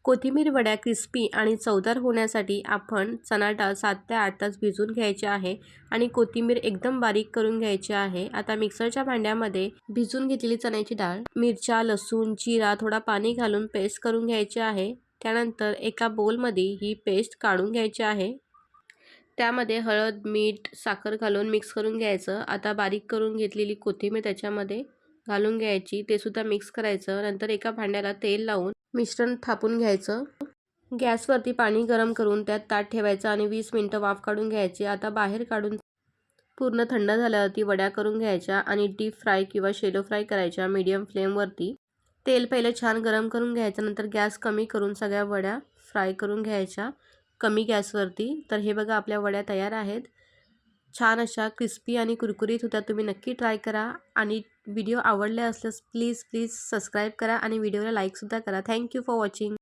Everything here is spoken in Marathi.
कोथिंबीर वड्या क्रिस्पी आणि चवदार होण्यासाठी आपण चणा डाळ 7 ते 8 तास भिजवून घ्यायची आहे आणि कोथिंबीर एकदम बारीक करून घ्यायची आहे। आता मिक्सरच्या भांड्यामध्ये भिजवून घेतलेली चण्याची डाळ, मिरच्या, लसूण, जिरा, थोडा पाणी घालून पेस्ट करून घ्यायची आहे। त्यानंतर एका बोलमध्ये ही पेस्ट काढून घ्यायची आहे। त्यामध्ये हळद, मीठ, साखर घालून मिक्स करून घ्यायचं। आता बारीक करून घेतलेली कोथिंबीर त्याच्यामध्ये घालून घ्यायची, ते सुद्धा मिक्स करायचं। नंतर एका भांड्याला तेल लावून मिश्रण थापून घ्यायचं। गॅसवरती पाणी गरम करून त्यात ताट ठेवायचं आणि 20 मिनिटं वाफ काढून घ्यायची। आता बाहेर काढून पूर्ण थंड झाल्यावरती वड्या करून घ्यायच्या आणि डीप फ्राय किंवा शेलो फ्राय करायच्या मीडियम फ्लेमवरती। तेल पहिले छान गरम करून घ्यायचं, नंतर गॅस कमी करून सगळ्या वड्या फ्राय करून घ्यायच्या कमी गॅसवरती। तर हे बघा आपल्या वड्या तयार आहेत। छान अशा क्रिस्पी आणि कुरकुरीत होत्या। तुम्ही नक्की ट्राय करा आणि व्हिडिओ आवडले असल्यास प्लीज सबस्क्राईब करा आणि व्हिडिओला लाईक सुद्धा करा। Thank you for watching.